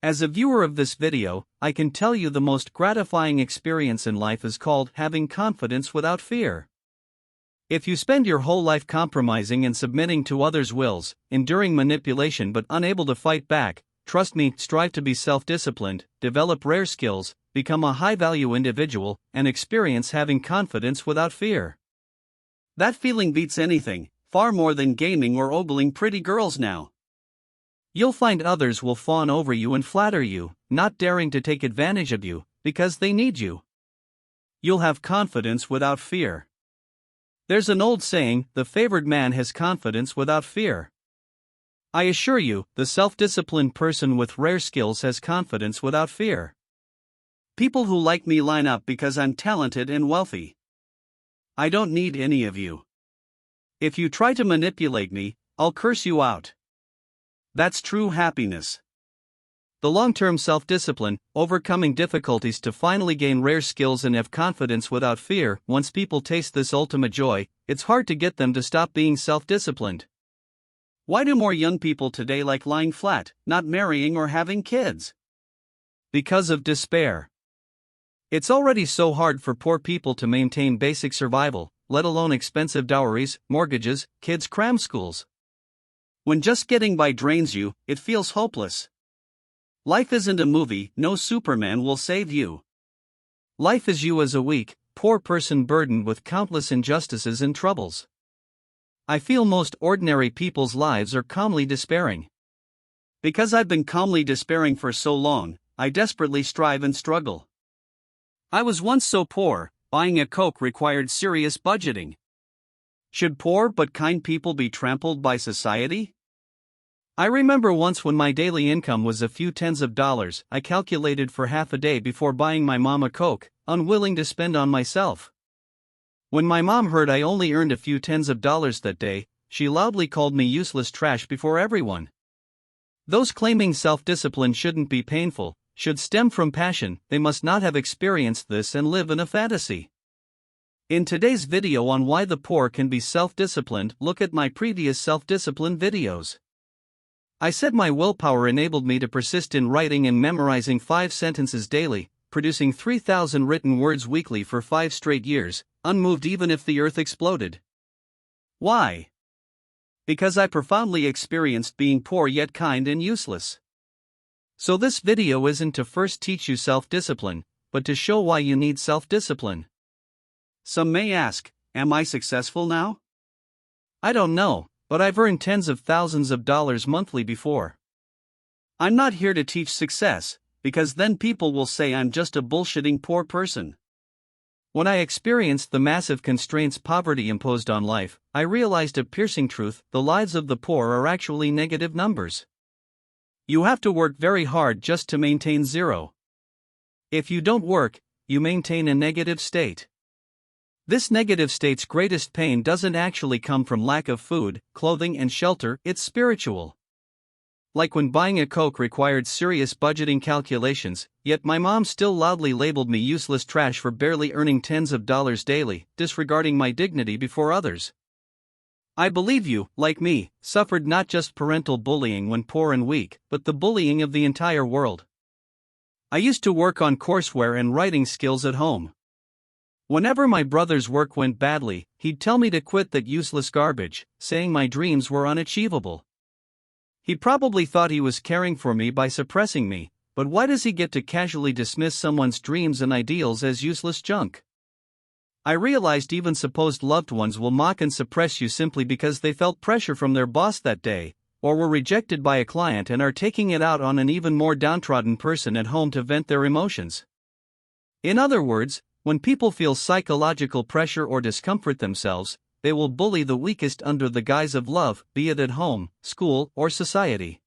As a viewer of this video, I can tell you the most gratifying experience in life is called having confidence without fear. If you spend your whole life compromising and submitting to others' wills, enduring manipulation but unable to fight back, trust me, strive to be self-disciplined, develop rare skills, become a high-value individual, and experience having confidence without fear. That feeling beats anything, far more than gaming or ogling pretty girls now. You'll find others will fawn over you and flatter you, not daring to take advantage of you, because they need you. You'll have confidence without fear. There's an old saying, the favored man has confidence without fear. I assure you, the self-disciplined person with rare skills has confidence without fear. People who like me line up because I'm talented and wealthy. I don't need any of you. If you try to manipulate me, I'll curse you out. That's true happiness. The long-term self-discipline, overcoming difficulties to finally gain rare skills and have confidence without fear. Once people taste this ultimate joy, it's hard to get them to stop being self-disciplined. Why do more young people today like lying flat, not marrying or having kids? Because of despair. It's already so hard for poor people to maintain basic survival, let alone expensive dowries, mortgages, kids' cram schools. When just getting by drains you, it feels hopeless. Life isn't a movie, no Superman will save you. Life is you as a weak, poor person burdened with countless injustices and troubles. I feel most ordinary people's lives are calmly despairing. Because I've been calmly despairing for so long, I desperately strive and struggle. I was once so poor, buying a Coke required serious budgeting. Should poor but kind people be trampled by society? I remember once when my daily income was a few tens of dollars, I calculated for half a day before buying my mom a Coke, unwilling to spend on myself. When my mom heard I only earned a few tens of dollars that day, she loudly called me useless trash before everyone. Those claiming self-discipline shouldn't be painful, should stem from passion, they must not have experienced this and live in a fantasy. In today's video on why the poor can be self-disciplined, look at my previous self-discipline videos. I said my willpower enabled me to persist in writing and memorizing 5 sentences daily, producing 3,000 written words weekly for 5 straight years, unmoved even if the earth exploded. Why? Because I profoundly experienced being poor yet kind and useless. So this video isn't to first teach you self-discipline, but to show why you need self-discipline. Some may ask, am I successful now? I don't know, but I've earned tens of thousands of dollars monthly before. I'm not here to teach success, because then people will say I'm just a bullshitting poor person. When I experienced the massive constraints poverty imposed on life, I realized a piercing truth: the lives of the poor are actually negative numbers. You have to work very hard just to maintain zero. If you don't work, you maintain a negative state. This negative state's greatest pain doesn't actually come from lack of food, clothing, and shelter, it's spiritual. Like when buying a Coke required serious budgeting calculations, yet my mom still loudly labeled me useless trash for barely earning tens of dollars daily, disregarding my dignity before others. I believe you, like me, suffered not just parental bullying when poor and weak, but the bullying of the entire world. I used to work on courseware and writing skills at home. Whenever my brother's work went badly, he'd tell me to quit that useless garbage, saying my dreams were unachievable. He probably thought he was caring for me by suppressing me, but why does he get to casually dismiss someone's dreams and ideals as useless junk? I realized even supposed loved ones will mock and suppress you simply because they felt pressure from their boss that day, or were rejected by a client and are taking it out on an even more downtrodden person at home to vent their emotions. In other words, when people feel psychological pressure or discomfort themselves, they will bully the weakest under the guise of love, be it at home, school, or society.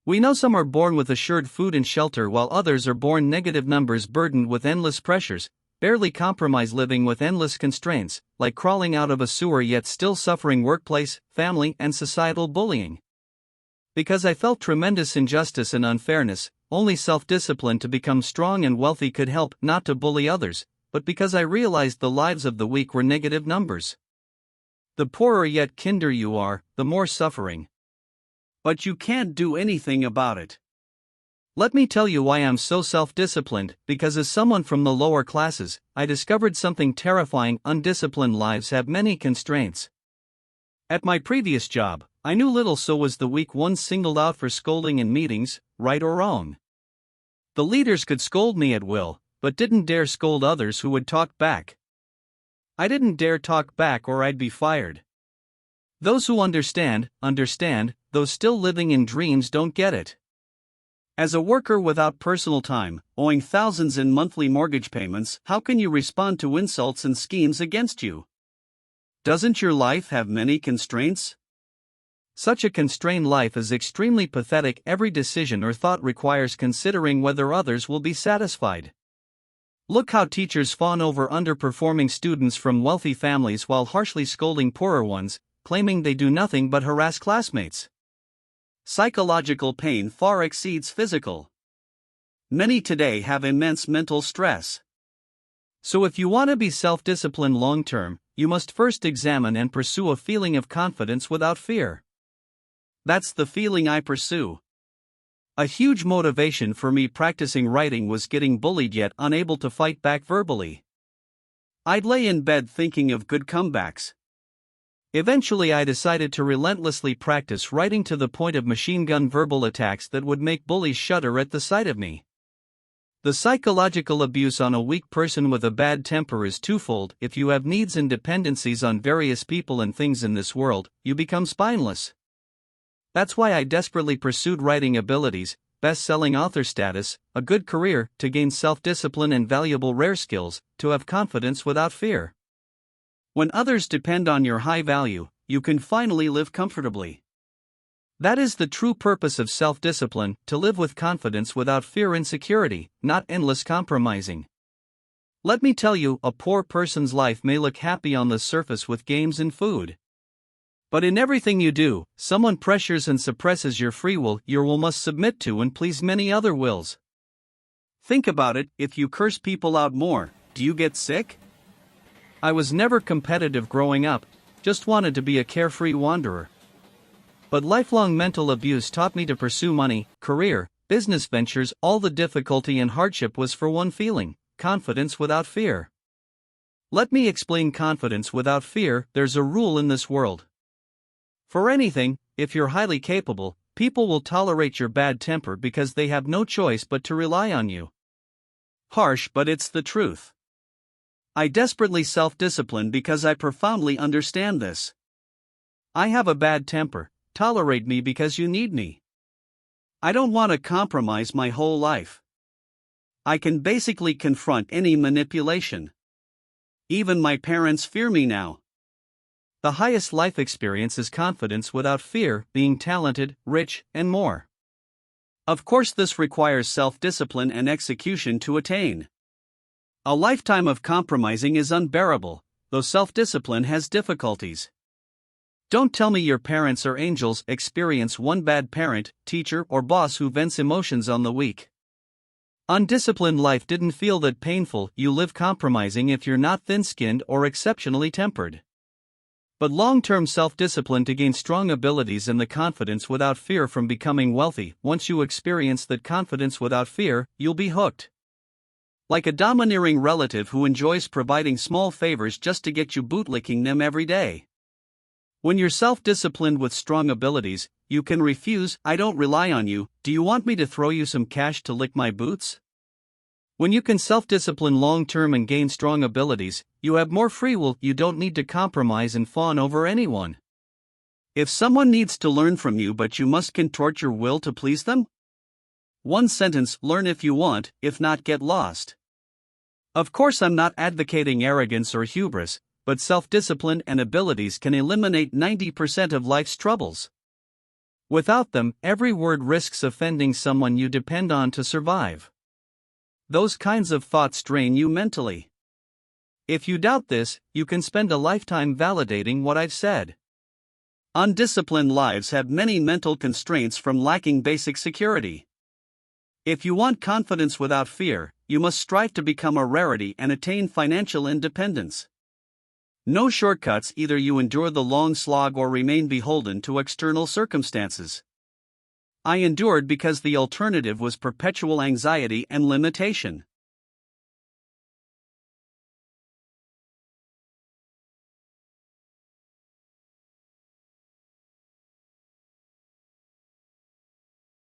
We know some are born with assured food and shelter while others are born negative numbers burdened with endless pressures, barely compromise living with endless constraints, like crawling out of a sewer yet still suffering workplace, family, and societal bullying. Because I felt tremendous injustice and unfairness, only self-discipline to become strong and wealthy could help, not to bully others, but because I realized the lives of the weak were negative numbers. The poorer yet kinder you are, the more suffering. But you can't do anything about it. Let me tell you why I'm so self-disciplined, because as someone from the lower classes, I discovered something terrifying: undisciplined lives have many constraints. At my previous job, I knew little, so was the weak one singled out for scolding in meetings, right or wrong. The leaders could scold me at will, but didn't dare scold others who would talk back. I didn't dare talk back or I'd be fired. Those who understand, understand; those still living in dreams don't get it. As a worker without personal time, owing thousands in monthly mortgage payments, how can you respond to insults and schemes against you? Doesn't your life have many constraints? Such a constrained life is extremely pathetic. Every decision or thought requires considering whether others will be satisfied. Look how teachers fawn over underperforming students from wealthy families while harshly scolding poorer ones, claiming they do nothing but harass classmates. Psychological pain far exceeds physical. Many today have immense mental stress. So if you want to be self-disciplined long-term, you must first examine and pursue a feeling of confidence without fear. That's the feeling I pursue. A huge motivation for me practicing writing was getting bullied yet unable to fight back verbally. I'd lay in bed thinking of good comebacks. Eventually I decided to relentlessly practice writing to the point of machine gun verbal attacks that would make bullies shudder at the sight of me. The psychological abuse on a weak person with a bad temper is twofold. If you have needs and dependencies on various people and things in this world, you become spineless. That's why I desperately pursued writing abilities, best-selling author status, a good career, to gain self-discipline and valuable rare skills, to have confidence without fear. When others depend on your high value, you can finally live comfortably. That is the true purpose of self-discipline, to live with confidence without fear and insecurity, not endless compromising. Let me tell you, a poor person's life may look happy on the surface with games and food. But in everything you do, someone pressures and suppresses your free will. Your will must submit to and please many other wills. Think about it: if you curse people out more, do you get sick? I was never competitive growing up, just wanted to be a carefree wanderer. But lifelong mental abuse taught me to pursue money, career, business ventures. All the difficulty and hardship was for one feeling: confidence without fear. Let me explain confidence without fear. There's a rule in this world. For anything, if you're highly capable, people will tolerate your bad temper because they have no choice but to rely on you. Harsh, but it's the truth. I desperately self-discipline because I profoundly understand this. I have a bad temper. Tolerate me because you need me. I don't want to compromise my whole life. I can basically confront any manipulation. Even my parents fear me now. The highest life experience is confidence without fear, being talented, rich, and more. Of course, this requires self-discipline and execution to attain. A lifetime of compromising is unbearable, though self-discipline has difficulties. Don't tell me your parents are angels. Experience one bad parent, teacher, or boss who vents emotions on the weak. Undisciplined life didn't feel that painful. You live compromising if you're not thin-skinned or exceptionally tempered. But long-term self-discipline to gain strong abilities and the confidence without fear from becoming wealthy. Once you experience that confidence without fear, you'll be hooked. Like a domineering relative who enjoys providing small favors just to get you bootlicking them every day. When you're self-disciplined with strong abilities, you can refuse. I don't rely on you. Do you want me to throw you some cash to lick my boots? When you can self-discipline long-term and gain strong abilities, you have more free will. You don't need to compromise and fawn over anyone. If someone needs to learn from you but you must contort your will to please them? One sentence: learn if you want, if not get lost. Of course, I'm not advocating arrogance or hubris, but self-discipline and abilities can eliminate 90% of life's troubles. Without them, every word risks offending someone you depend on to survive. Those kinds of thoughts drain you mentally. If you doubt this, you can spend a lifetime validating what I've said. Undisciplined lives have many mental constraints from lacking basic security. If you want confidence without fear, you must strive to become a rarity and attain financial independence. No shortcuts: either you endure the long slog or remain beholden to external circumstances. I endured because the alternative was perpetual anxiety and limitation.